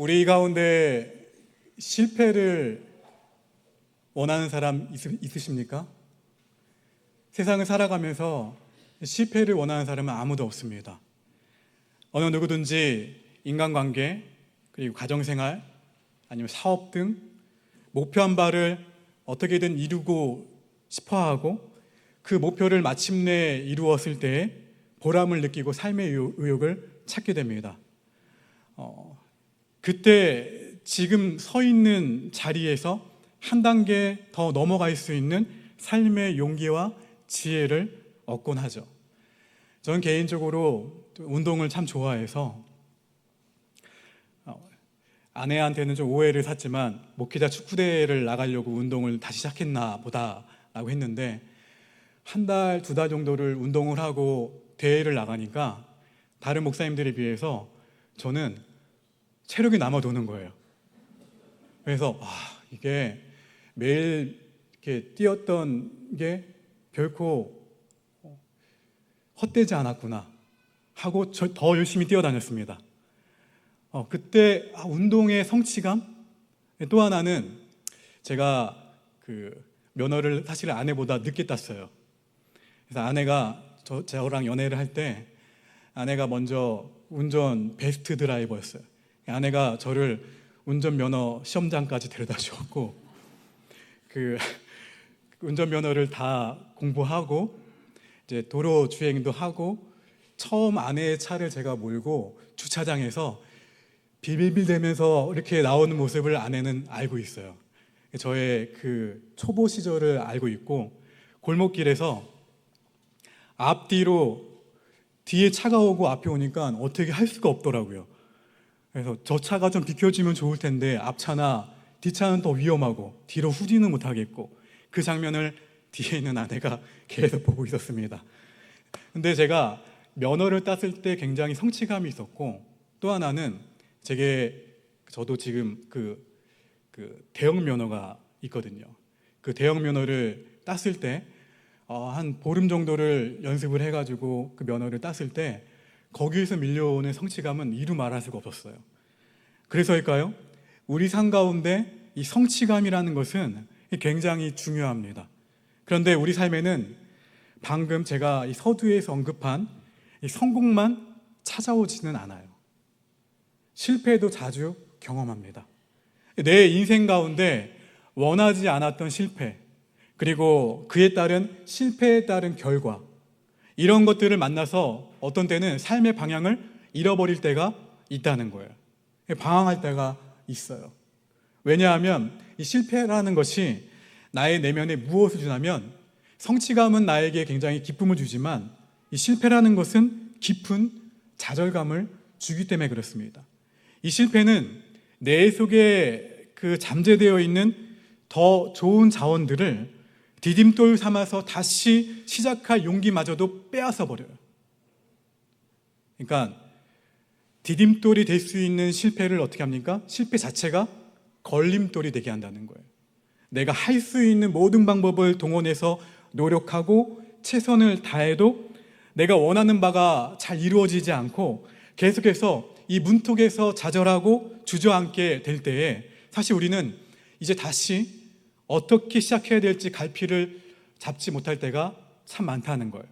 우리 가운데 실패를 원하는 사람 있으십니까? 세상을 살아가면서 실패를 원하는 사람은 아무도 없습니다. 어느 누구든지 인간관계, 그리고 가정생활, 아니면 사업 등 목표한 바를 어떻게든 이루고 싶어하고 그 목표를 마침내 이루었을 때 보람을 느끼고 삶의 의욕을 찾게 됩니다. 그때 지금 서 있는 자리에서 한 단계 더 넘어갈 수 있는 삶의 용기와 지혜를 얻곤 하죠. 저는 개인적으로 운동을 참 좋아해서 아내한테는 좀 오해를 샀지만 목회자 축구대회를 나가려고 운동을 다시 시작했나 보다라고 했는데 한 달, 두 달 정도를 운동을 하고 대회를 나가니까 다른 목사님들에 비해서 저는 체력이 남아도는 거예요. 그래서 이게 매일 이렇게 뛰었던 게 결코 헛되지 않았구나 하고 더 열심히 뛰어다녔습니다. 그때 운동의 성취감, 또 하나는 제가 그 면허를 사실 아내보다 늦게 땄어요. 그래서 아내가 저랑 연애를 할 때 아내가 먼저 운전 베스트 드라이버였어요. 아내가 저를 운전면허 시험장까지 데려다 주었고 그 운전면허를 다 공부하고 이제 도로 주행도 하고 처음 아내의 차를 제가 몰고 주차장에서 비빌빌대면서 이렇게 나오는 모습을 아내는 알고 있어요. 저의 그 초보 시절을 알고 있고 골목길에서 앞뒤로 뒤에 차가 오고 앞에 오니까 어떻게 할 수가 없더라고요. 그래서 저 차가 좀 비켜주면 좋을 텐데 앞차나 뒷차는 더 위험하고 뒤로 후진은 못하겠고 그 장면을 뒤에 있는 아내가 계속 보고 있었습니다. 근데 제가 면허를 땄을 때 굉장히 성취감이 있었고 또 하나는 저도 지금 그 대형 면허가 있거든요. 그 대형 면허를 땄을 때 한 보름 정도를 연습을 해가지고 그 면허를 땄을 때 거기에서 밀려오는 성취감은 이루 말할 수가 없었어요. 그래서일까요? 우리 삶 가운데 이 성취감이라는 것은 굉장히 중요합니다. 그런데 우리 삶에는 방금 제가 이 서두에서 언급한 이 성공만 찾아오지는 않아요. 실패도 자주 경험합니다. 내 인생 가운데 원하지 않았던 실패, 그리고 그에 따른 실패에 따른 결과, 이런 것들을 만나서 어떤 때는 삶의 방향을 잃어버릴 때가 있다는 거예요. 방황할 때가 있어요. 왜냐하면 이 실패라는 것이 나의 내면에 무엇을 주냐면 성취감은 나에게 굉장히 기쁨을 주지만 이 실패라는 것은 깊은 좌절감을 주기 때문에 그렇습니다. 이 실패는 내 속에 그 잠재되어 있는 더 좋은 자원들을 디딤돌 삼아서 다시 시작할 용기마저도 빼앗아 버려요. 그러니까 디딤돌이 될 수 있는 실패를 어떻게 합니까? 실패 자체가 걸림돌이 되게 한다는 거예요. 내가 할 수 있는 모든 방법을 동원해서 노력하고 최선을 다해도 내가 원하는 바가 잘 이루어지지 않고 계속해서 이 문턱에서 좌절하고 주저앉게 될 때에 사실 우리는 이제 다시 어떻게 시작해야 될지 갈피를 잡지 못할 때가 참 많다는 거예요.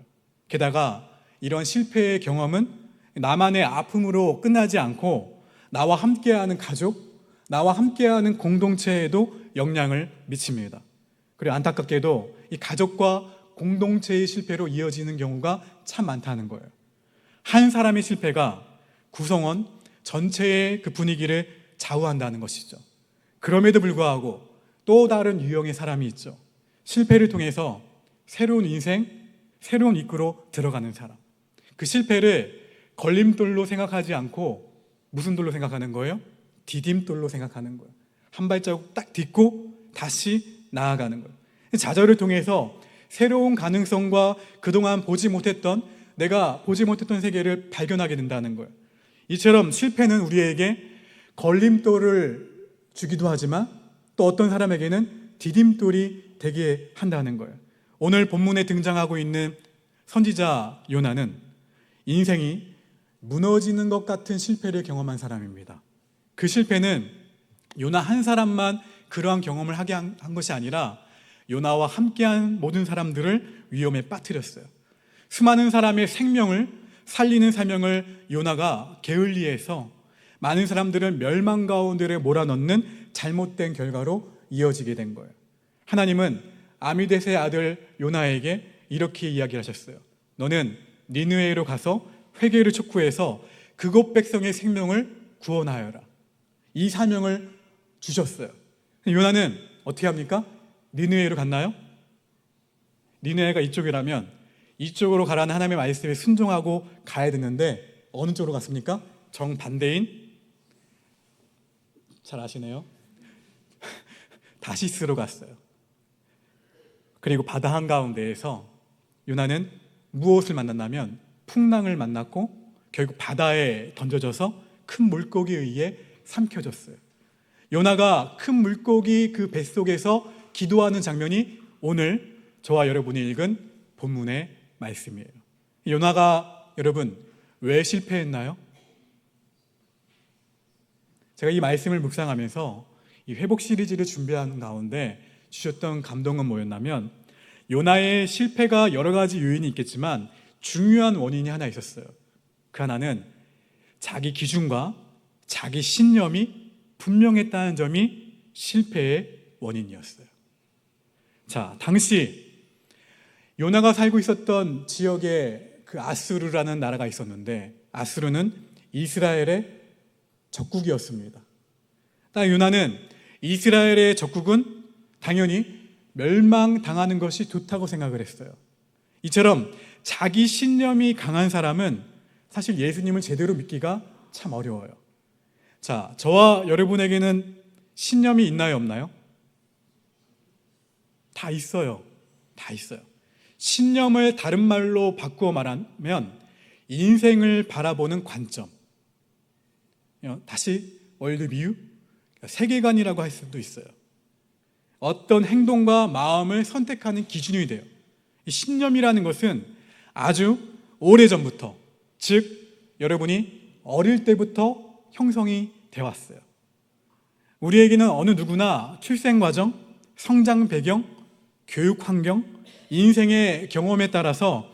게다가 이런 실패의 경험은 나만의 아픔으로 끝나지 않고 나와 함께하는 가족, 나와 함께하는 공동체에도 영향을 미칩니다. 그리고 안타깝게도 이 가족과 공동체의 실패로 이어지는 경우가 참 많다는 거예요. 한 사람의 실패가 구성원 전체의 그 분위기를 좌우한다는 것이죠. 그럼에도 불구하고 또 다른 유형의 사람이 있죠. 실패를 통해서 새로운 인생, 새로운 입구로 들어가는 사람. 그 실패를 걸림돌로 생각하지 않고 무슨 돌로 생각하는 거예요? 디딤돌로 생각하는 거예요. 한 발자국 딱 딛고 다시 나아가는 거예요. 좌절을 통해서 새로운 가능성과 그동안 내가 보지 못했던 세계를 발견하게 된다는 거예요. 이처럼 실패는 우리에게 걸림돌을 주기도 하지만 또 어떤 사람에게는 디딤돌이 되게 한다는 거예요. 오늘 본문에 등장하고 있는 선지자 요나는 인생이 무너지는 것 같은 실패를 경험한 사람입니다. 그 실패는 요나 한 사람만 그러한 경험을 하게 한 것이 아니라 요나와 함께한 모든 사람들을 위험에 빠뜨렸어요. 수많은 사람의 생명을 살리는 사명을 요나가 게을리해서 많은 사람들을 멸망 가운데 몰아넣는 잘못된 결과로 이어지게 된 거예요. 하나님은 아미댓의 아들 요나에게 이렇게 이야기하셨어요. 너는 니느웨로 가서 회개를 촉구해서 그곳 백성의 생명을 구원하여라. 이 사명을 주셨어요. 요나는 어떻게 합니까? 니느웨로 갔나요? 니느웨가 이쪽이라면 이쪽으로 가라는 하나님의 말씀에 순종하고 가야 되는데 어느 쪽으로 갔습니까? 정반대인, 잘 아시네요, 다시스로 갔어요. 그리고 바다 한가운데에서 요나는 무엇을 만났냐면 풍랑을 만났고 결국 바다에 던져져서 큰 물고기에 의해 삼켜졌어요. 요나가 큰 물고기 그 뱃속에서 기도하는 장면이 오늘 저와 여러분이 읽은 본문의 말씀이에요. 요나가 여러분 왜 실패했나요? 제가 이 말씀을 묵상하면서 이 회복 시리즈를 준비하는 가운데 주셨던 감동은 뭐였냐면, 요나의 실패가 여러 가지 요인이 있겠지만 중요한 원인이 하나 있었어요. 그 하나는 자기 기준과 자기 신념이 분명했다는 점이 실패의 원인이었어요. 자, 당시 요나가 살고 있었던 지역에 그 아수르라는 나라가 있었는데, 아수르는 이스라엘의 적국이었습니다. 요나는 이스라엘의 적국은 당연히 멸망당하는 것이 좋다고 생각을 했어요. 이처럼 자기 신념이 강한 사람은 사실 예수님을 제대로 믿기가 참 어려워요. 자, 저와 여러분에게는 신념이 있나요, 없나요? 다 있어요. 다 있어요. 신념을 다른 말로 바꾸어 말하면 인생을 바라보는 관점, 다시 월드뷰, 세계관이라고 할 수도 있어요. 어떤 행동과 마음을 선택하는 기준이 돼요. 이 신념이라는 것은 아주 오래전부터, 즉 여러분이 어릴 때부터 형성이 되어 왔어요. 우리에게는 어느 누구나 출생 과정, 성장 배경, 교육 환경, 인생의 경험에 따라서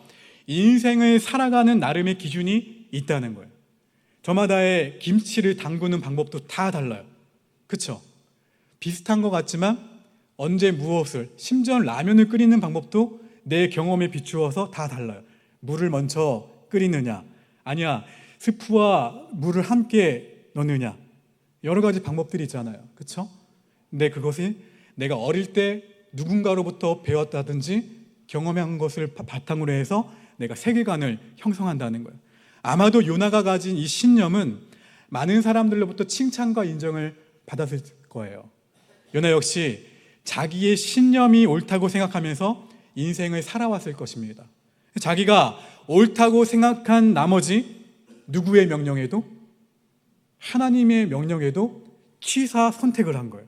인생을 살아가는 나름의 기준이 있다는 거예요. 저마다의 김치를 담그는 방법도 다 달라요. 그렇죠? 비슷한 것 같지만 언제 무엇을, 심지어 라면을 끓이는 방법도 내 경험에 비추어서 다 달라요. 물을 먼저 끓이느냐, 아니야 스프와 물을 함께 넣느냐, 여러 가지 방법들이 있잖아요. 그렇죠? 근데 그것이 내가 어릴 때 누군가로부터 배웠다든지 경험한 것을 바탕으로 해서 내가 세계관을 형성한다는 거예요. 아마도 요나가 가진 이 신념은 많은 사람들로부터 칭찬과 인정을 받았을 거예요. 요나 역시 자기의 신념이 옳다고 생각하면서 인생을 살아왔을 것입니다. 자기가 옳다고 생각한 나머지 누구의 명령에도, 하나님의 명령에도 취사 선택을 한 거예요.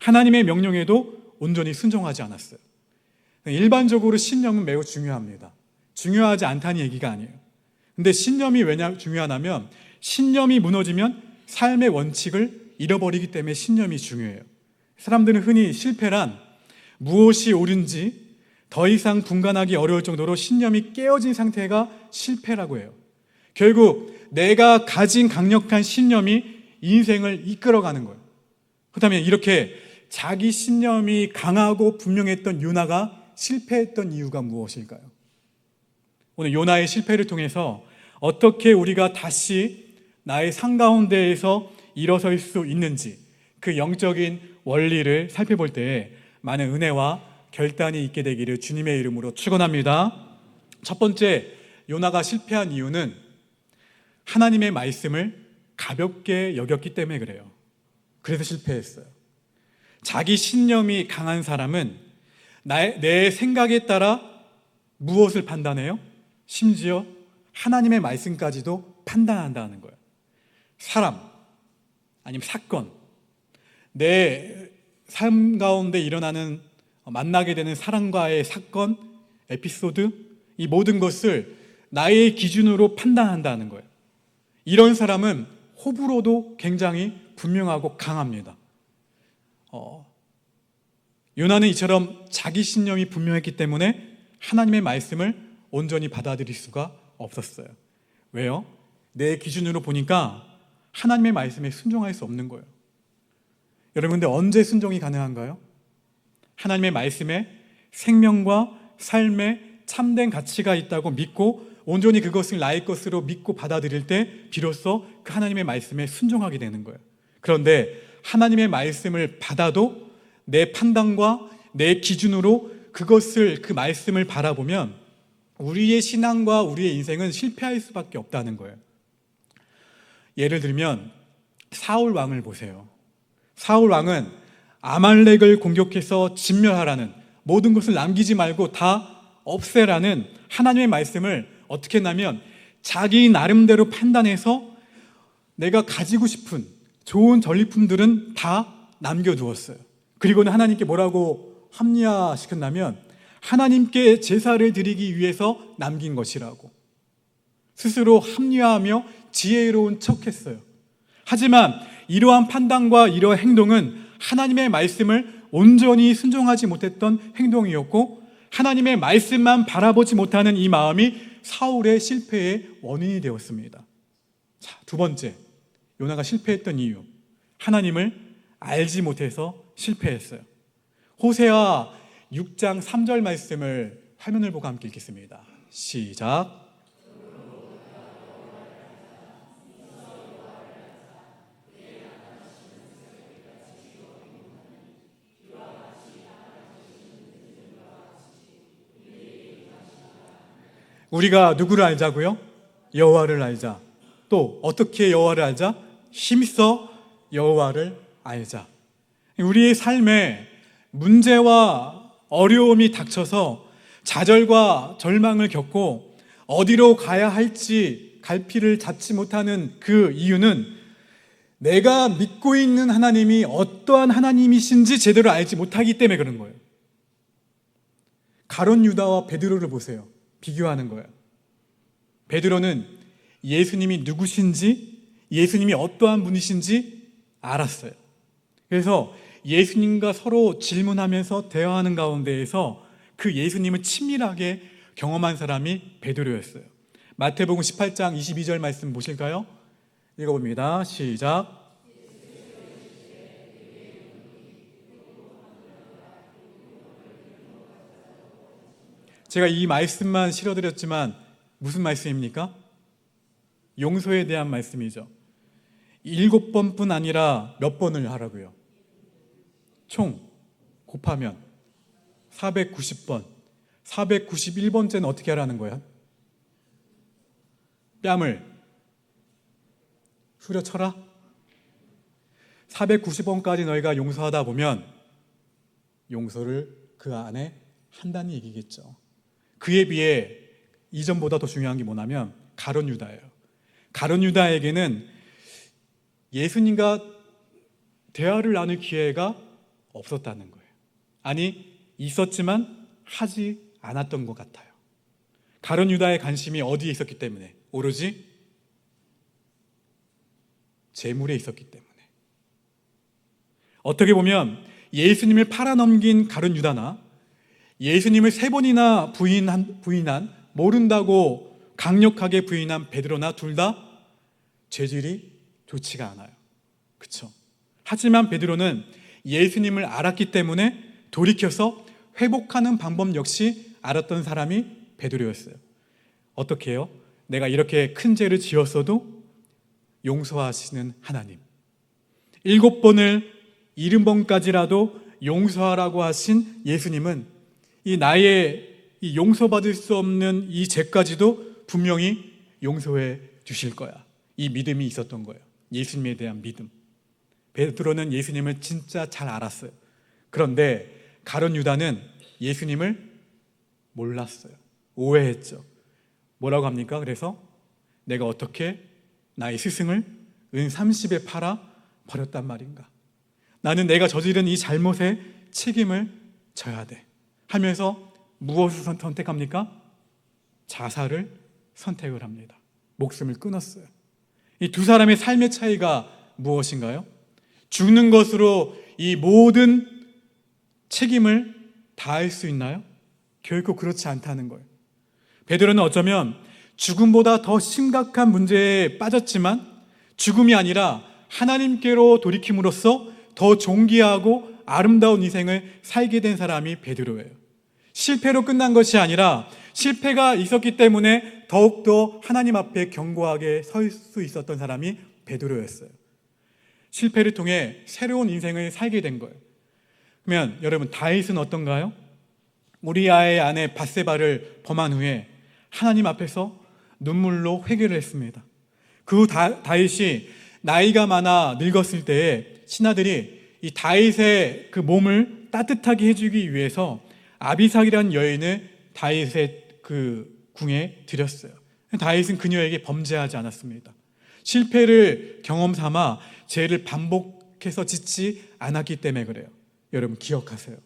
하나님의 명령에도 온전히 순종하지 않았어요. 일반적으로 신념은 매우 중요합니다. 중요하지 않다는 얘기가 아니에요. 근데 신념이 왜냐 중요하냐면, 신념이 무너지면 삶의 원칙을 잃어버리기 때문에 신념이 중요해요. 사람들은 흔히 실패란 무엇이 옳은지 더 이상 분간하기 어려울 정도로 신념이 깨어진 상태가 실패라고 해요. 결국 내가 가진 강력한 신념이 인생을 이끌어가는 거예요. 그렇다면 이렇게 자기 신념이 강하고 분명했던 요나가 실패했던 이유가 무엇일까요? 오늘 요나의 실패를 통해서 어떻게 우리가 다시 나의 삶 가운데에서 일어설 수 있는지, 그 영적인 원리를 살펴볼 때에 많은 은혜와 결단이 있게 되기를 주님의 이름으로 축원합니다. 첫 번째, 요나가 실패한 이유는 하나님의 말씀을 가볍게 여겼기 때문에 그래요. 그래서 실패했어요. 자기 신념이 강한 사람은 내 생각에 따라 무엇을 판단해요? 심지어 하나님의 말씀까지도 판단한다는 거예요. 사람, 아니면 사건, 내 삶 가운데 일어나는, 만나게 되는 사람과의 사건, 에피소드, 이 모든 것을 나의 기준으로 판단한다는 거예요. 이런 사람은 호불호도 굉장히 분명하고 강합니다. 요나는 이처럼 자기 신념이 분명했기 때문에 하나님의 말씀을 온전히 받아들일 수가 없었어요. 왜요? 내 기준으로 보니까 하나님의 말씀에 순종할 수 없는 거예요. 여러분, 근데 언제 순종이 가능한가요? 하나님의 말씀에 생명과 삶에 참된 가치가 있다고 믿고 온전히 그것을 나의 것으로 믿고 받아들일 때 비로소 그 하나님의 말씀에 순종하게 되는 거예요. 그런데 하나님의 말씀을 받아도 내 판단과 내 기준으로 그 말씀을 바라보면 우리의 신앙과 우리의 인생은 실패할 수밖에 없다는 거예요. 예를 들면 사울 왕을 보세요. 사울 왕은 아말렉을 공격해서 진멸하라는, 모든 것을 남기지 말고 다 없애라는 하나님의 말씀을 어떻게 했냐면 자기 나름대로 판단해서 내가 가지고 싶은 좋은 전리품들은 다 남겨두었어요. 그리고는 하나님께 뭐라고 합리화시켰냐면 하나님께 제사를 드리기 위해서 남긴 것이라고 스스로 합리화하며 지혜로운 척했어요. 하지만 이러한 판단과 이러한 행동은 하나님의 말씀을 온전히 순종하지 못했던 행동이었고 하나님의 말씀만 바라보지 못하는 이 마음이 사울의 실패의 원인이 되었습니다. 자, 두 번째, 요나가 실패했던 이유, 하나님을 알지 못해서 실패했어요. 호세아 6장 3절 말씀을 화면을 보고 함께 읽겠습니다. 시작. 우리가 누구를 알자고요? 여호와를 알자. 또 어떻게 여호와를 알자? 힘써 여호와를 알자. 우리의 삶에 문제와 어려움이 닥쳐서 좌절과 절망을 겪고 어디로 가야 할지 갈피를 잡지 못하는 그 이유는 내가 믿고 있는 하나님이 어떠한 하나님이신지 제대로 알지 못하기 때문에 그런 거예요. 가룟 유다와 베드로를 보세요. 비교하는 거예요. 베드로는 예수님이 누구신지, 예수님이 어떠한 분이신지 알았어요. 그래서 예수님과 서로 질문하면서 대화하는 가운데에서 그 예수님을 친밀하게 경험한 사람이 베드로였어요. 마태복음 18장 22절 말씀 보실까요? 읽어봅니다. 시작. 제가 이 말씀만 실어드렸지만 무슨 말씀입니까? 용서에 대한 말씀이죠. 7번뿐 아니라 몇 번을 하라고요? 총 곱하면 490번. 491번째는 어떻게 하라는 거야? 뺨을 후려쳐라. 490번까지 너희가 용서하다 보면 용서를 그 안에 한다는 얘기겠죠. 그에 비해 이전보다 더 중요한 게 뭐냐면 가룟 유다예요. 가룟 유다에게는 예수님과 대화를 나눌 기회가 없었다는 거예요. 아니, 있었지만 하지 않았던 것 같아요. 가룟 유다의 관심이 어디에 있었기 때문에? 오로지 재물에 있었기 때문에. 어떻게 보면 예수님을 팔아넘긴 가룟 유다나 예수님을 3번이나 부인한 모른다고 강력하게 부인한 베드로나 둘 다 죄질이 좋지가 않아요. 그렇죠? 하지만 베드로는 예수님을 알았기 때문에 돌이켜서 회복하는 방법 역시 알았던 사람이 베드로였어요. 어떻게 해요? 내가 이렇게 큰 죄를 지었어도 용서하시는 하나님, 7번을 70번까지라도 용서하라고 하신 예수님은 나의 용서받을 수 없는 이 죄까지도 분명히 용서해 주실 거야. 이 믿음이 있었던 거예요. 예수님에 대한 믿음. 베드로는 예수님을 진짜 잘 알았어요. 그런데 가룟 유다는 예수님을 몰랐어요. 오해했죠. 뭐라고 합니까? 그래서 내가 어떻게 나의 스승을 은 30에 팔아 버렸단 말인가? 나는 내가 저지른 이 잘못에 책임을 져야 돼 하면서 무엇을 선택합니까? 자살을 선택을 합니다. 목숨을 끊었어요. 이 두 사람의 삶의 차이가 무엇인가요? 죽는 것으로 이 모든 책임을 다할 수 있나요? 결코 그렇지 않다는 거예요. 베드로는 어쩌면 죽음보다 더 심각한 문제에 빠졌지만 죽음이 아니라 하나님께로 돌이킴으로써 더 존귀하고 아름다운 인생을 살게 된 사람이 베드로예요. 실패로 끝난 것이 아니라 실패가 있었기 때문에 더욱더 하나님 앞에 견고하게 설 수 있었던 사람이 베드로였어요. 실패를 통해 새로운 인생을 살게 된 거예요. 그러면 여러분, 다윗은 어떤가요? 우리아의 아내 밧세바를 범한 후에 하나님 앞에서 눈물로 회개를 했습니다. 그 후 다윗이 나이가 많아 늙었을 때에 신하들이 이 다윗의 그 몸을 따뜻하게 해주기 위해서 아비삭이라는 여인을 다윗의 그 궁에 들였어요. 다윗은 그녀에게 범죄하지 않았습니다. 실패를 경험 삼아 죄를 반복해서 짓지 않았기 때문에 그래요. 여러분 기억하세요.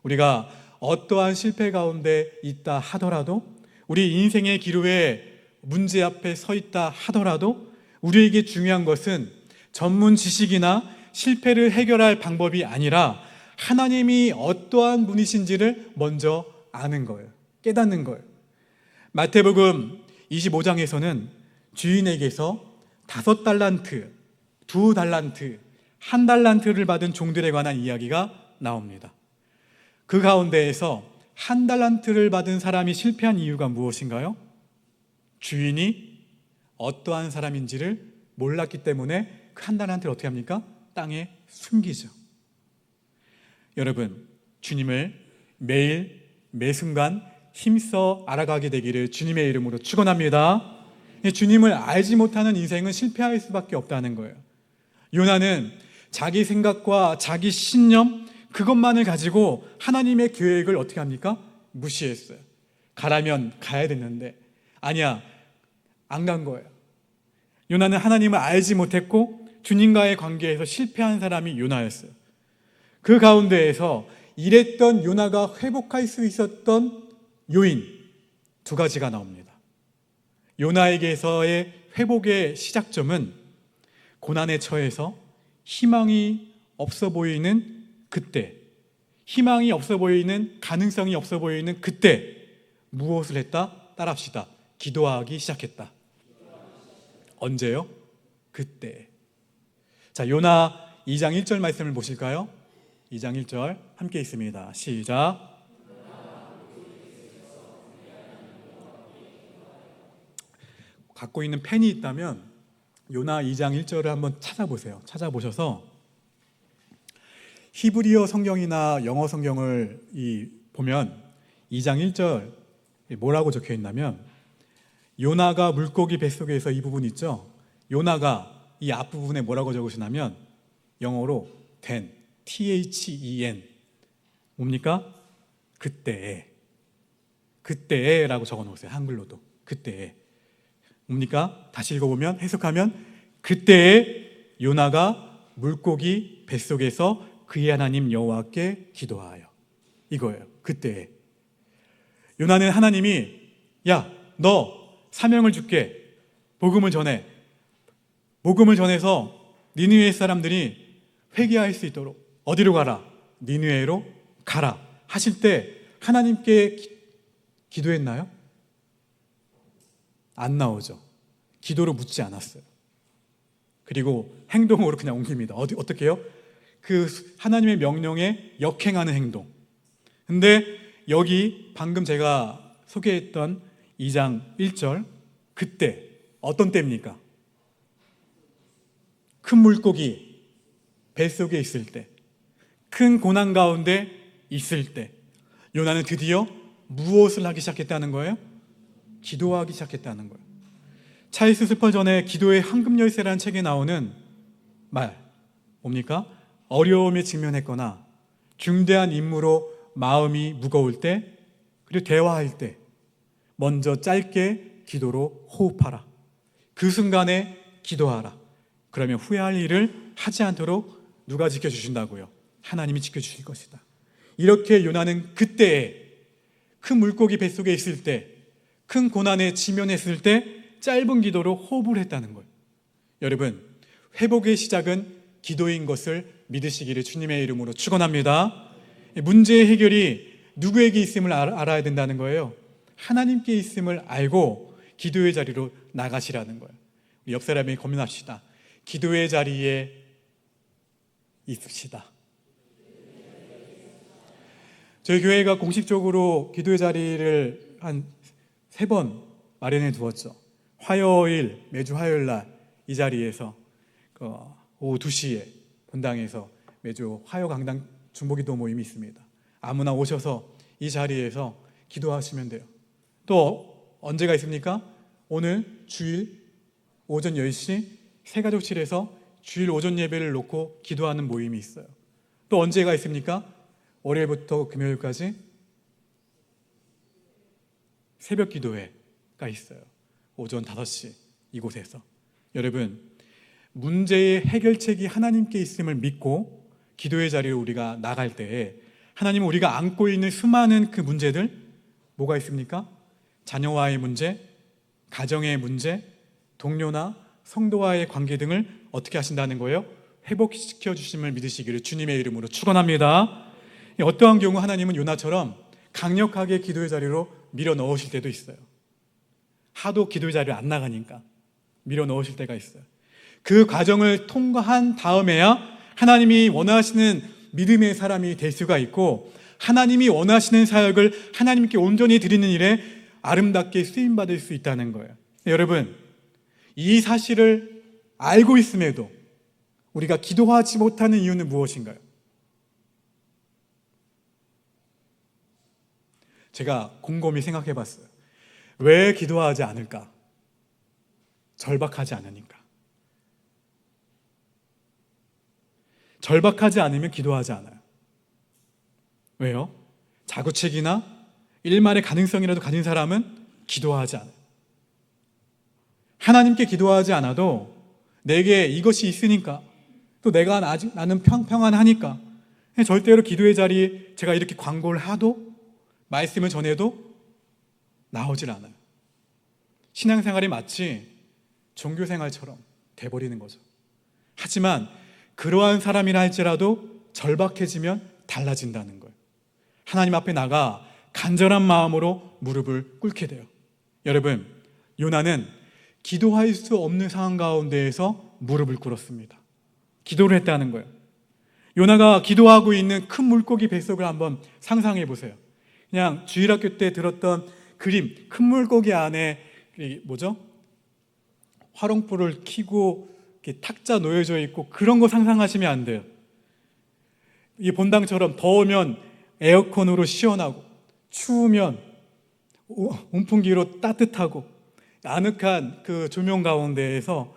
우리가 어떠한 실패 가운데 있다 하더라도, 우리 인생의 기로에 문제 앞에 서 있다 하더라도 우리에게 중요한 것은 전문 지식이나 실패를 해결할 방법이 아니라 하나님이 어떠한 분이신지를 먼저 아는 거예요. 깨닫는 거예요. 마태복음 25장에서는 주인에게서 5달란트, 2달란트, 1달란트를 받은 종들에 관한 이야기가 나옵니다. 그 가운데에서 1달란트를 받은 사람이 실패한 이유가 무엇인가요? 주인이 어떠한 사람인지를 몰랐기 때문에 그 1달란트를 어떻게 합니까? 땅에 숨기죠. 여러분, 주님을 매일 매순간 힘써 알아가게 되기를 주님의 이름으로 축원합니다. 주님을 알지 못하는 인생은 실패할 수밖에 없다는 거예요. 요나는 자기 생각과 자기 신념, 그것만을 가지고 하나님의 계획을 어떻게 합니까? 무시했어요. 가라면 가야 됐는데 아니야, 안 간 거예요. 요나는 하나님을 알지 못했고 주님과의 관계에서 실패한 사람이 요나였어요. 그 가운데에서 이랬던 요나가 회복할 수 있었던 요인 2가지가 나옵니다. 요나에게서의 회복의 시작점은 고난에 처해서 희망이 없어 보이는 그때, 희망이 없어 보이는, 가능성이 없어 보이는 그때 무엇을 했다? 따라합시다. 기도하기 시작했다. 언제요? 그때. 자, 요나 2장 1절 말씀을 보실까요? 2장 1절 함께 있습니다. 시작. 갖고 있는 펜이 있다면 요나 2장 1절을 한번 찾아보세요. 찾아보셔서 히브리어 성경이나 영어 성경을 보면 2장 1절 뭐라고 적혀 있냐면, 요나가 물고기 뱃속에서, 이 부분 있죠? 요나가 이 앞부분에 뭐라고 적으시냐면 영어로 then, THEN, 뭡니까? 그때에, 그때에 라고 적어 놓으세요. 한글로도 그때에. 뭡니까? 다시 읽어보면, 해석하면 그때에 요나가 물고기 뱃속에서 그의 하나님 여호와께 기도하여, 이거예요. 그때에. 요나는 하나님이 야, 너 사명을 줄게, 복음을 전해, 복음을 전해서 니느웨 사람들이 회개할 수 있도록 어디로 가라? 니느웨로 가라 하실 때 하나님께 기도했나요? 안 나오죠. 기도로 묻지 않았어요. 그리고 행동으로 그냥 옮깁니다. 어떻게 해요? 그 하나님의 명령에 역행하는 행동. 근데 여기 방금 제가 소개했던 2장 1절, 그때 어떤 때입니까? 큰 물고기 뱃속에 있을 때, 큰 고난 가운데 있을 때 요나는 드디어 무엇을 하기 시작했다는 거예요? 기도하기 시작했다는 거예요. 찰스 스펄전의 기도의 황금열쇠라는 책에 나오는 말 뭡니까? 어려움에 직면했거나 중대한 임무로 마음이 무거울 때, 그리고 대화할 때 먼저 짧게 기도로 호흡하라. 그 순간에 기도하라. 그러면 후회할 일을 하지 않도록 누가 지켜주신다고요? 하나님이 지켜주실 것이다. 이렇게 요나는 그때에, 큰 물고기 뱃속에 있을 때, 큰 고난에 직면했을 때 짧은 기도로 호흡을 했다는 거예요. 여러분, 회복의 시작은 기도인 것을 믿으시기를 주님의 이름으로 축원합니다. 문제의 해결이 누구에게 있음을 알아야 된다는 거예요. 하나님께 있음을 알고 기도의 자리로 나가시라는 거예요. 우리 옆 사람에게 고민합시다. 기도의 자리에 있읍시다. 저희 교회가 공식적으로 기도의 자리를 한 3번 마련해 두었죠. 화요일, 매주 화요일 날 이 자리에서 오후 2시에 본당에서 매주 화요 강당 중보기도 모임이 있습니다. 아무나 오셔서 이 자리에서 기도하시면 돼요. 또 언제가 있습니까? 오늘 주일 오전 10시 새가족실에서 주일 오전 예배를 놓고 기도하는 모임이 있어요. 또 언제가 있습니까? 월요일부터 금요일까지 새벽 기도회가 있어요. 오전 5시 이곳에서. 여러분, 문제의 해결책이 하나님께 있음을 믿고 기도의 자리로 우리가 나갈 때에 하나님은 우리가 안고 있는 수많은 그 문제들, 뭐가 있습니까? 자녀와의 문제, 가정의 문제, 동료나 성도와의 관계 등을 어떻게 하신다는 거예요? 회복시켜 주심을 믿으시기를 주님의 이름으로 축원합니다. 어떠한 경우 하나님은 요나처럼 강력하게 기도의 자리로 밀어 넣으실 때도 있어요. 하도 기도의 자리를 안 나가니까 밀어 넣으실 때가 있어요. 그 과정을 통과한 다음에야 하나님이 원하시는 믿음의 사람이 될 수가 있고, 하나님이 원하시는 사역을 하나님께 온전히 드리는 일에 아름답게 쓰임받을 수 있다는 거예요. 여러분, 이 사실을 알고 있음에도 우리가 기도하지 못하는 이유는 무엇인가요? 제가 곰곰이 생각해 봤어요. 왜 기도하지 않을까? 절박하지 않으니까. 절박하지 않으면 기도하지 않아요. 왜요? 자구책이나 일말의 가능성이라도 가진 사람은 기도하지 않아요. 하나님께 기도하지 않아도 내게 이것이 있으니까, 또 나는 평안하니까, 절대로 기도의 자리에 제가 이렇게 광고를 하도 말씀을 전해도 나오질 않아요. 신앙생활이 마치 종교생활처럼 돼버리는 거죠. 하지만 그러한 사람이라 할지라도 절박해지면 달라진다는 거예요. 하나님 앞에 나가 간절한 마음으로 무릎을 꿇게 돼요. 여러분, 요나는 기도할 수 없는 상황 가운데에서 무릎을 꿇었습니다. 기도를 했다는 거예요. 요나가 기도하고 있는 큰 물고기 뱃속을 한번 상상해 보세요. 그냥 주일학교 때 들었던 그림, 큰 물고기 안에 화롱불을 켜고 이렇게 탁자 놓여져 있고 그런 거 상상하시면 안 돼요. 이 본당처럼 더우면 에어컨으로 시원하고 추우면 온풍기로 따뜻하고 아늑한 그 조명 가운데에서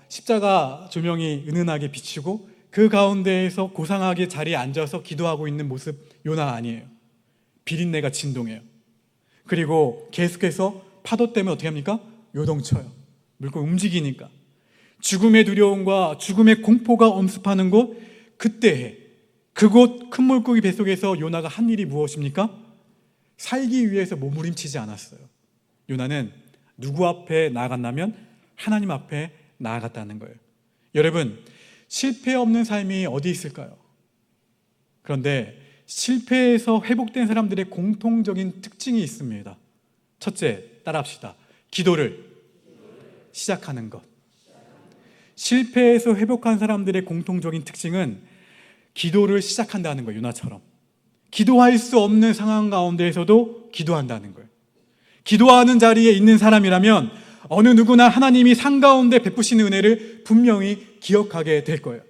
십자가 조명이 은은하게 비치고 그 가운데에서 고상하게 자리에 앉아서 기도하고 있는 모습 요나 아니에요. 비린내가 진동해요. 그리고 계속해서 파도 때문에 어떻게 합니까? 요동쳐요. 물고기 움직이니까. 죽음의 두려움과 죽음의 공포가 엄습하는 곳, 그때에 그곳 큰 물고기 뱃속에서 요나가 한 일이 무엇입니까? 살기 위해서 몸부림치지 않았어요. 요나는 누구 앞에 나아갔냐면 하나님 앞에 나아갔다는 거예요. 여러분, 실패 없는 삶이 어디 있을까요? 그런데 실패에서 회복된 사람들의 공통적인 특징이 있습니다. 첫째, 따라합시다. 기도를 시작하는 것. 실패에서 회복한 사람들의 공통적인 특징은 기도를 시작한다는 거예요. 요나처럼 기도할 수 없는 상황 가운데에서도 기도한다는 거예요. 기도하는 자리에 있는 사람이라면 어느 누구나 하나님이 상 가운데 베푸시는 은혜를 분명히 기억하게 될 거예요.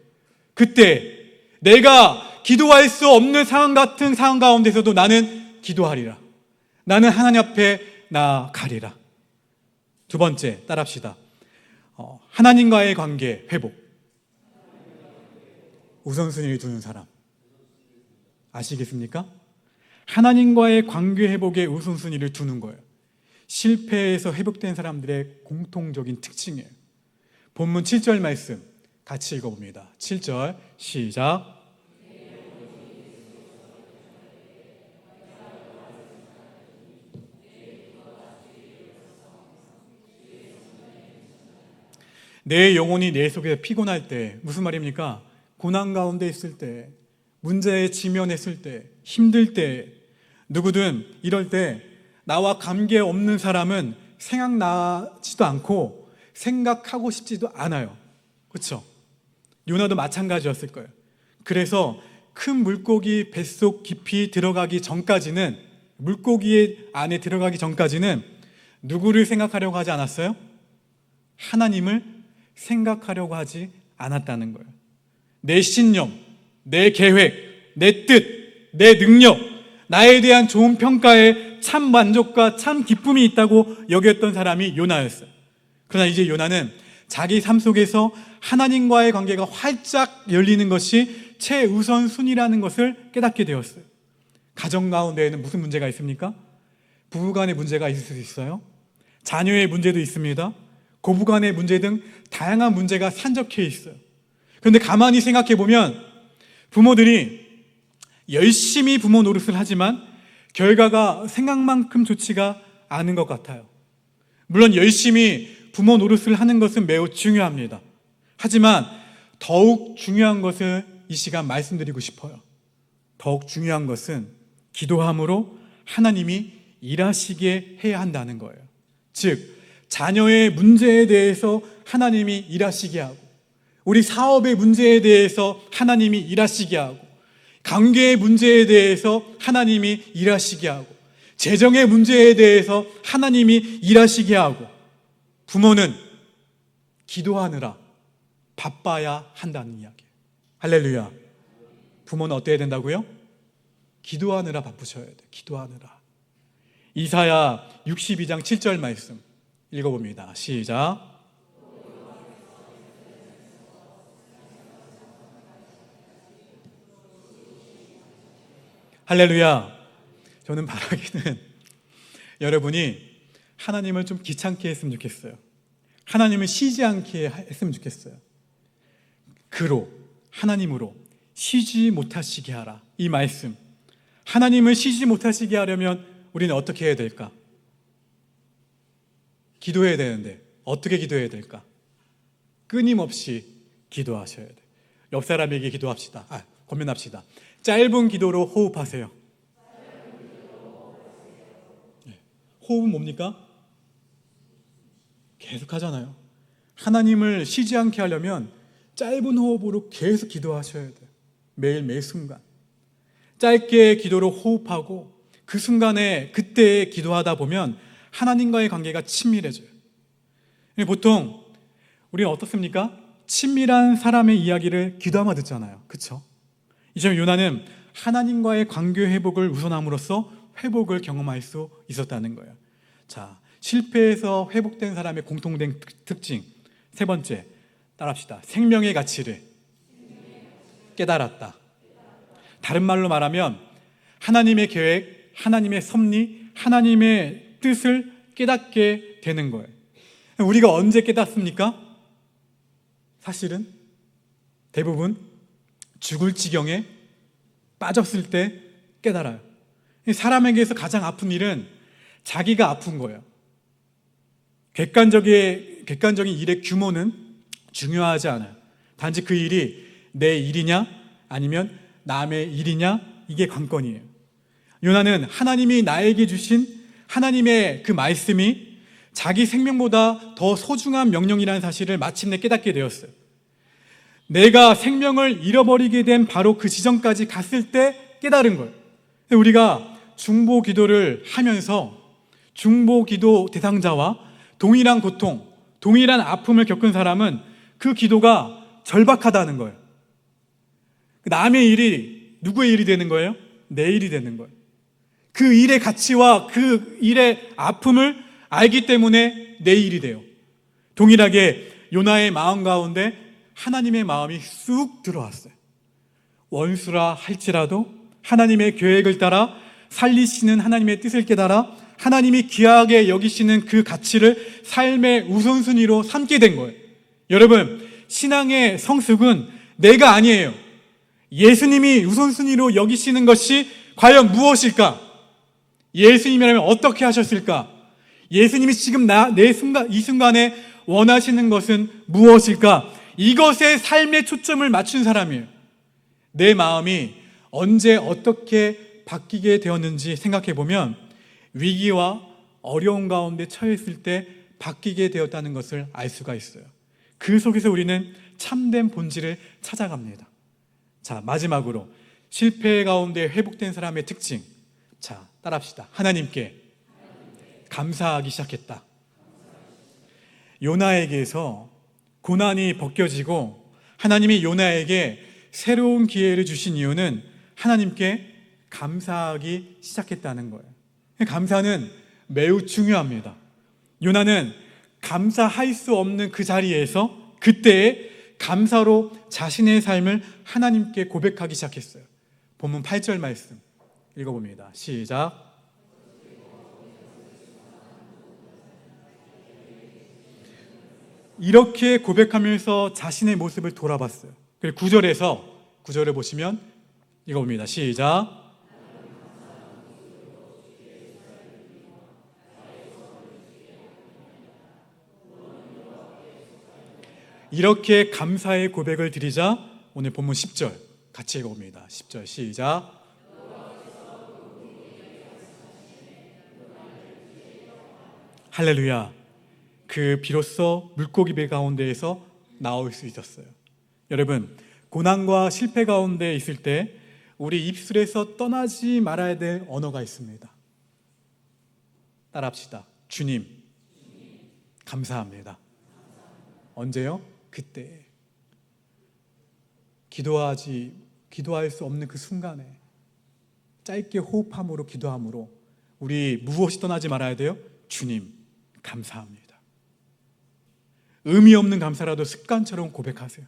그때 내가 기도할 수 없는 상황 같은 상황 가운데서도 나는 기도하리라. 나는 하나님 앞에 나아가리라. 두 번째, 따라합시다. 하나님과의 관계 회복. 우선순위를 두는 사람 아시겠습니까? 하나님과의 관계 회복에 우선순위를 두는 거예요. 실패에서 회복된 사람들의 공통적인 특징이에요. 본문 7절 말씀 같이 읽어봅니다. 7절 시작. 내 영혼이 내 속에서 피곤할 때, 무슨 말입니까? 고난 가운데 있을 때, 문제에 지면했을 때, 힘들 때, 누구든 이럴 때 나와 관계없는 사람은 생각나지도 않고 생각하고 싶지도 않아요. 그렇죠? 요나도 마찬가지였을 거예요. 그래서 큰 물고기 뱃속 깊이 들어가기 전까지는, 물고기 안에 들어가기 전까지는 누구를 생각하려고 하지 않았어요? 하나님을 생각하려고 하지 않았다는 거예요. 내 신념, 내 계획, 내 뜻, 내 능력, 나에 대한 좋은 평가에 참 만족과 참 기쁨이 있다고 여겼던 사람이 요나였어요. 그러나 이제 요나는 자기 삶 속에서 하나님과의 관계가 활짝 열리는 것이 최우선순위라는 것을 깨닫게 되었어요. 가정 가운데에는 무슨 문제가 있습니까? 부부간의 문제가 있을 수 있어요. 자녀의 문제도 있습니다. 고부간의 문제 등 다양한 문제가 산적해 있어요. 그런데 가만히 생각해 보면 부모들이 열심히 부모 노릇을 하지만 결과가 생각만큼 좋지가 않은 것 같아요. 물론 열심히 부모 노릇을 하는 것은 매우 중요합니다. 하지만 더욱 중요한 것을 이 시간 말씀드리고 싶어요. 더욱 중요한 것은 기도함으로 하나님이 일하시게 해야 한다는 거예요. 즉, 자녀의 문제에 대해서 하나님이 일하시게 하고, 우리 사업의 문제에 대해서 하나님이 일하시게 하고, 관계의 문제에 대해서 하나님이 일하시게 하고, 재정의 문제에 대해서 하나님이 일하시게 하고, 부모는 기도하느라 바빠야 한다는 이야기예요. 할렐루야. 부모는 어때야 된다고요? 기도하느라 바쁘셔야 돼요. 기도하느라. 이사야 62장 7절 말씀 읽어봅니다. 시작. 할렐루야. 저는 바라기는 여러분이 하나님을 좀 귀찮게 했으면 좋겠어요. 하나님을 쉬지 않게 했으면 좋겠어요. 그로, 하나님으로 쉬지 못하시게 하라. 이 말씀, 하나님을 쉬지 못하시게 하려면 우리는 어떻게 해야 될까? 기도해야 되는데 어떻게 기도해야 될까? 끊임없이 기도하셔야 돼요. 옆 사람에게 기도합시다. 권면합시다. 짧은 기도로 호흡하세요. 호흡은 뭡니까? 계속 하잖아요. 하나님을 쉬지 않게 하려면 짧은 호흡으로 계속 기도하셔야 돼요. 매일 순간 짧게 기도로 호흡하고 그 순간에 그때 기도하다 보면 하나님과의 관계가 친밀해져요. 보통 우리는 어떻습니까? 친밀한 사람의 이야기를 기도하며 듣잖아요. 그렇죠? 이제 요나는 하나님과의 관계 회복을 우선함으로써 회복을 경험할 수 있었다는 거예요. 자, 실패해서 회복된 사람의 공통된 특징 세 번째, 따라합시다. 생명의 가치를 깨달았다. 다른 말로 말하면 하나님의 계획, 하나님의 섭리, 하나님의 뜻을 깨닫게 되는 거예요. 우리가 언제 깨닫습니까? 사실은 대부분 죽을 지경에 빠졌을 때 깨달아요. 사람에게서 가장 아픈 일은 자기가 아픈 거예요. 객관적인 일의 규모는 중요하지 않아요. 단지 그 일이 내 일이냐 아니면 남의 일이냐, 이게 관건이에요. 요나는 하나님이 나에게 주신 하나님의 그 말씀이 자기 생명보다 더 소중한 명령이라는 사실을 마침내 깨닫게 되었어요. 내가 생명을 잃어버리게 된 바로 그 지점까지 갔을 때 깨달은 거예요. 우리가 중보 기도를 하면서 중보 기도 대상자와 동일한 고통, 동일한 아픔을 겪은 사람은 그 기도가 절박하다는 거예요. 남의 일이 누구의 일이 되는 거예요? 내 일이 되는 거예요. 그 일의 가치와 그 일의 아픔을 알기 때문에 내 일이 돼요. 동일하게 요나의 마음 가운데 하나님의 마음이 쑥 들어왔어요. 원수라 할지라도 하나님의 계획을 따라 살리시는 하나님의 뜻을 깨달아 하나님이 귀하게 여기시는 그 가치를 삶의 우선순위로 삼게 된 거예요. 여러분, 신앙의 성숙은 내가 아니에요. 예수님이 우선순위로 여기시는 것이 과연 무엇일까? 예수님이라면 어떻게 하셨을까? 예수님이 지금 이 순간에 원하시는 것은 무엇일까? 이것에 삶의 초점을 맞춘 사람이에요. 내 마음이 언제 어떻게 바뀌게 되었는지 생각해 보면 위기와 어려운 가운데 처했을 때 바뀌게 되었다는 것을 알 수가 있어요. 그 속에서 우리는 참된 본질을 찾아갑니다. 자, 마지막으로 실패 가운데 회복된 사람의 특징. 자, 따라합시다. 하나님께 감사하기 시작했다. 요나에게서 고난이 벗겨지고 하나님이 요나에게 새로운 기회를 주신 이유는 하나님께 감사하기 시작했다는 거예요. 감사는 매우 중요합니다. 요나는 감사할 수 없는 그 자리에서 그때에 감사로 자신의 삶을 하나님께 고백하기 시작했어요. 본문 8절 말씀 읽어봅니다. 시작. 이렇게 고백하면서 자신의 모습을 돌아봤어요. 그리고 9절을 보시면 읽어봅니다. 시작. 이렇게 감사의 고백을 드리자 오늘 본문 10절 같이 읽어봅니다. 10절 시작. 할렐루야. 그 비로소 물고기 배 가운데에서 나올 수 있었어요. 여러분, 고난과 실패 가운데 있을 때 우리 입술에서 떠나지 말아야 될 언어가 있습니다. 따라합시다. 주님, 감사합니다. 언제요? 그때. 기도할 수 없는 그 순간에 짧게 호흡함으로 기도함으로 우리 무엇이 떠나지 말아야 돼요? 주님, 감사합니다. 의미 없는 감사라도 습관처럼 고백하세요.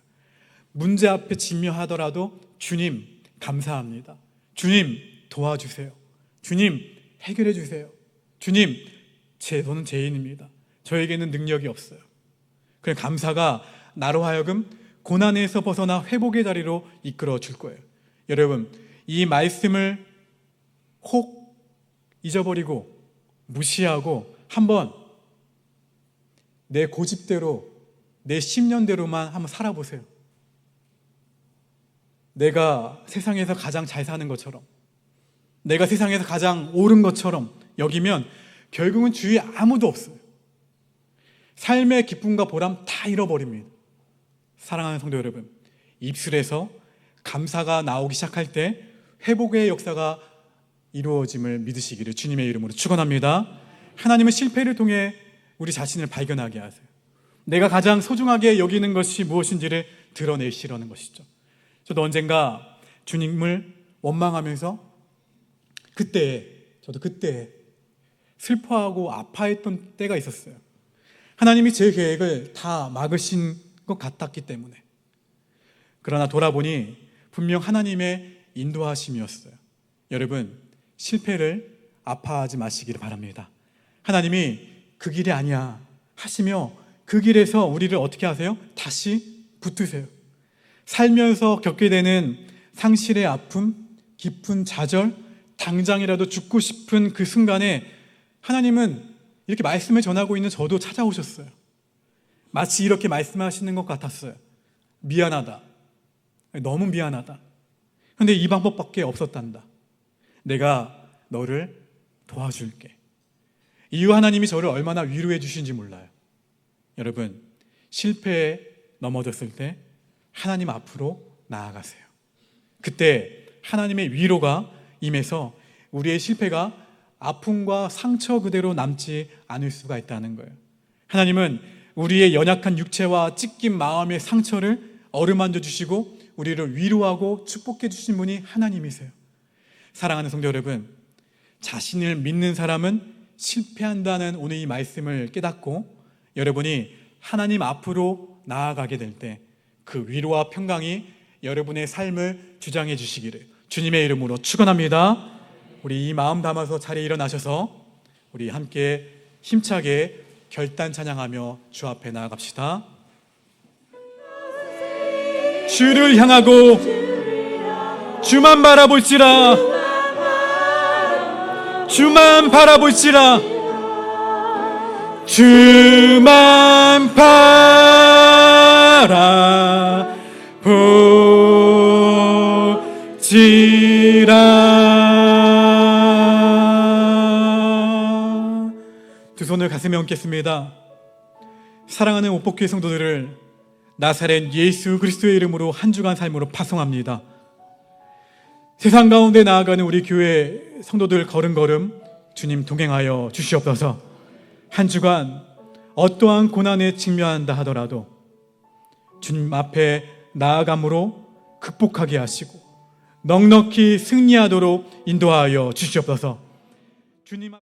문제 앞에 직면하더라도 주님, 감사합니다. 주님, 도와주세요. 주님, 해결해 주세요. 주님, 저는 죄인입니다. 저에게는 능력이 없어요. 그냥 감사가 나로 하여금 고난에서 벗어나 회복의 자리로 이끌어 줄 거예요. 여러분, 이 말씀을 혹 잊어버리고 무시하고 한번 내 고집대로 내 신념대로만 한번 살아보세요. 내가 세상에서 가장 잘 사는 것처럼, 내가 세상에서 가장 옳은 것처럼 여기면 결국은 주위에 아무도 없어요. 삶의 기쁨과 보람 다 잃어버립니다. 사랑하는 성도 여러분, 입술에서 감사가 나오기 시작할 때 회복의 역사가 이루어짐을 믿으시기를 주님의 이름으로 축원합니다. 하나님은 실패를 통해 우리 자신을 발견하게 하세요. 내가 가장 소중하게 여기는 것이 무엇인지를 드러내시려는 것이죠. 저도 언젠가 주님을 원망하면서 저도 그때 슬퍼하고 아파했던 때가 있었어요. 하나님이 제 계획을 다 막으신 것 같았기 때문에. 그러나 돌아보니 분명 하나님의 인도하심이었어요. 여러분, 실패를 아파하지 마시기를 바랍니다. 하나님이 그 길이 아니야 하시며 그 길에서 우리를 어떻게 하세요? 다시 붙드세요. 살면서 겪게 되는 상실의 아픔, 깊은 좌절, 당장이라도 죽고 싶은 그 순간에 하나님은 이렇게 말씀을 전하고 있는 저도 찾아오셨어요. 마치 이렇게 말씀하시는 것 같았어요. 미안하다. 너무 미안하다. 그런데 이 방법밖에 없었단다. 내가 너를 도와줄게. 이후 하나님이 저를 얼마나 위로해 주신지 몰라요. 여러분, 실패에 넘어졌을 때 하나님 앞으로 나아가세요. 그때 하나님의 위로가 임해서 우리의 실패가 아픔과 상처 그대로 남지 않을 수가 있다는 거예요. 하나님은 우리의 연약한 육체와 찢긴 마음의 상처를 어루만져 주시고 우리를 위로하고 축복해 주신 분이 하나님이세요. 사랑하는 성도 여러분, 자신을 믿는 사람은 실패한다는 오늘 이 말씀을 깨닫고 여러분이 하나님 앞으로 나아가게 될 때 그 위로와 평강이 여러분의 삶을 주장해 주시기를 주님의 이름으로 축원합니다. 우리 이 마음 담아서 자리에 일어나셔서 우리 함께 힘차게 결단 찬양하며 주 앞에 나아갑시다. 주를 향하고 주만 바라볼지라, 주만 바라볼지라. 주만 바라보지라. 두 손을 가슴에 얹겠습니다. 사랑하는 옷벗기 성도들을 나사렛 예수 그리스도의 이름으로 한 주간 삶으로 파송합니다. 세상 가운데 나아가는 우리 교회 성도들 걸음걸음 주님 동행하여 주시옵소서. 한 주간 어떠한 고난에 직면한다 하더라도 주님 앞에 나아감으로 극복하게 하시고 넉넉히 승리하도록 인도하여 주시옵소서. 주님